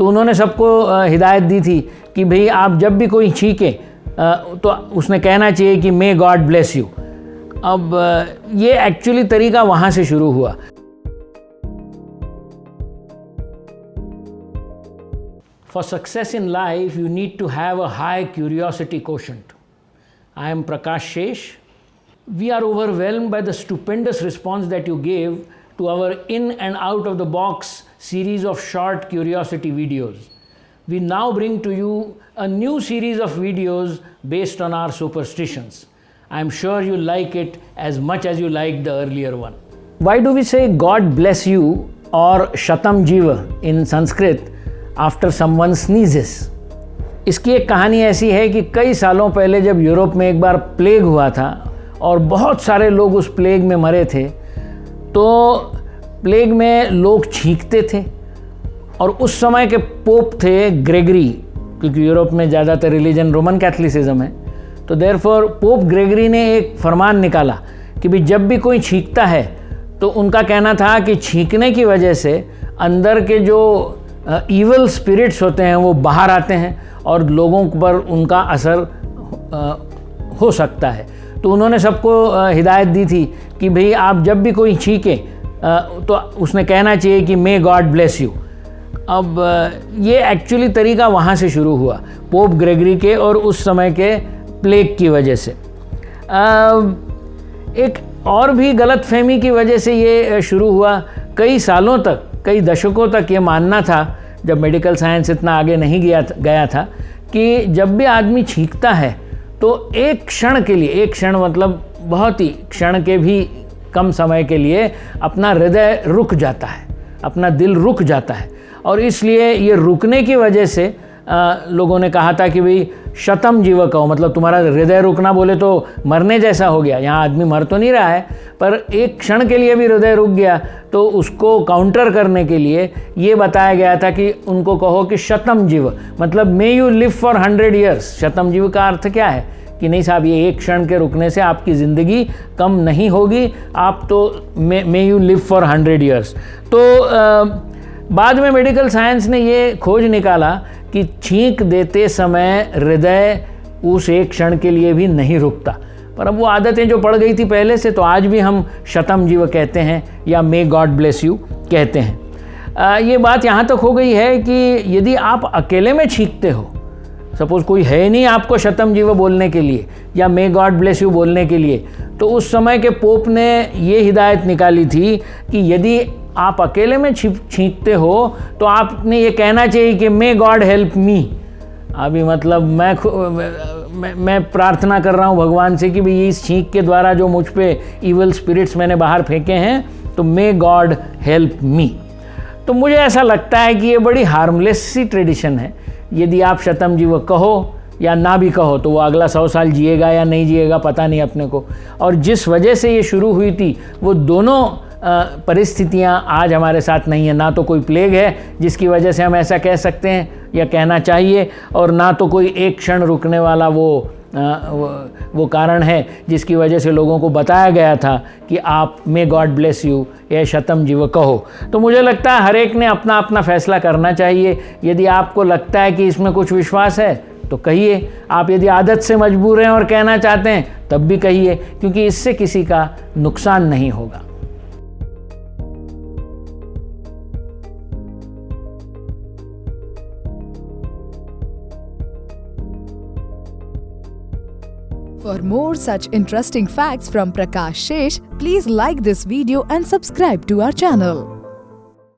तो उन्होंने सबको हिदायत दी थी कि भाई आप जब भी कोई छींके तो उसने कहना चाहिए कि मे गॉड ब्लेस यू। अब ये एक्चुअली तरीका वहाँ से शुरू हुआ। For success in life, you need to have a high curiosity quotient. I am Prakash Shesh. We are overwhelmed by the stupendous response that you gave to our in and out of the box series of short curiosity videos. We now bring to you a new series of videos based on our superstitions. I am sure you like it as much as you liked the earlier one. Why do we say God bless you or Shatam Jiva in Sanskrit after someone sneezes? इसकी एक कहानी ऐसी है कि कई सालों पहले जब यूरोप में एक बार प्लेग हुआ था और बहुत सारे लोग उस प्लेग में मरे थे, तो प्लेग में लोग छींकते थे और उस समय के पोप थे ग्रेगरी, क्योंकि यूरोप में ज़्यादातर रिलीजन रोमन कैथलिसिज्म है, तो देयरफॉर पोप ग्रेगरी ने एक फरमान निकाला कि भाई जब भी कोई छींकता है तो उनका कहना था कि छींकने की वजह से अंदर के जो ईवल स्पिरिट्स होते हैं वो बाहर आते हैं और लोगों पर उनका असर हो सकता है। तो उन्होंने सबको हिदायत दी थी कि भाई आप जब भी कोई छींके तो उसने कहना चाहिए कि मे गॉड ब्लेस यू। अब ये एक्चुअली तरीका वहाँ से शुरू हुआ, पोप ग्रेगरी के और उस समय के प्लेग की वजह से। एक और भी गलतफहमी की वजह से ये शुरू हुआ। कई सालों तक, कई दशकों तक ये मानना था, जब मेडिकल साइंस इतना आगे नहीं गया था, कि जब भी आदमी छींकता है तो एक क्षण के लिए, एक क्षण मतलब बहुत ही क्षण के भी कम समय के लिए अपना हृदय रुक जाता है, अपना दिल रुक जाता है। और इसलिए ये रुकने की वजह से लोगों ने कहा था कि भाई शतम जीव कहो, मतलब तुम्हारा हृदय रुकना बोले तो मरने जैसा हो गया। यहाँ आदमी मर तो नहीं रहा है, पर एक क्षण के लिए भी हृदय रुक गया, तो उसको काउंटर करने के लिए ये बताया गया था कि उनको कहो कि शतम जीव, मतलब may you live for 100 years. शतम जीव का अर्थ क्या है कि नहीं साहब, ये एक क्षण के रुकने से आपकी ज़िंदगी कम नहीं होगी, आप तो मे यू लिव फॉर 100 ईयर्स। तो बाद में मेडिकल साइंस ने ये खोज निकाला कि छींक देते समय हृदय उस एक क्षण के लिए भी नहीं रुकता। पर अब वो आदतें जो पड़ गई थी पहले से, तो आज भी हम शतम जीव कहते हैं या मे गॉड ब्लेस यू कहते हैं। ये बात यहाँ तक हो गई है कि यदि आप अकेले में छींकते हो, सपोज़ कोई है नहीं आपको शतम जीव बोलने के लिए या मे गॉड ब्लेस यू बोलने के लिए, तो उस समय के पोप ने ये हिदायत निकाली थी कि यदि आप अकेले में छींकते हो तो आपने ये कहना चाहिए कि मे गॉड हेल्प मी। अभी मतलब मैं प्रार्थना कर रहा हूँ भगवान से कि भाई इस छींक के द्वारा जो मुझ पे इवल स्पिरिट्स मैंने बाहर फेंके हैं, तो मे गॉड हेल्प मी। तो मुझे ऐसा लगता है कि ये बड़ी हार्मलेस सी ट्रेडिशन है। यदि आप शतम जीव कहो या ना भी कहो तो वो अगला 100 साल जिएगा या नहीं जिएगा पता नहीं अपने को। और जिस वजह से ये शुरू हुई थी वो दोनों परिस्थितियां आज हमारे साथ नहीं है। ना तो कोई प्लेग है जिसकी वजह से हम ऐसा कह सकते हैं या कहना चाहिए, और ना तो कोई एक क्षण रुकने वाला वो कारण है जिसकी वजह से लोगों को बताया गया था कि आप मे गॉड ब्लेस यू या शतम जीव कहो। तो मुझे लगता है हर एक ने अपना अपना फैसला करना चाहिए। यदि आपको लगता है कि इसमें कुछ विश्वास है तो कहिए, आप यदि आदत से मजबूर हैं और कहना चाहते हैं तब भी कहिए, क्योंकि इससे किसी का नुकसान नहीं होगा। For more such interesting facts from Prakash Shesh, please like this video and subscribe to our channel.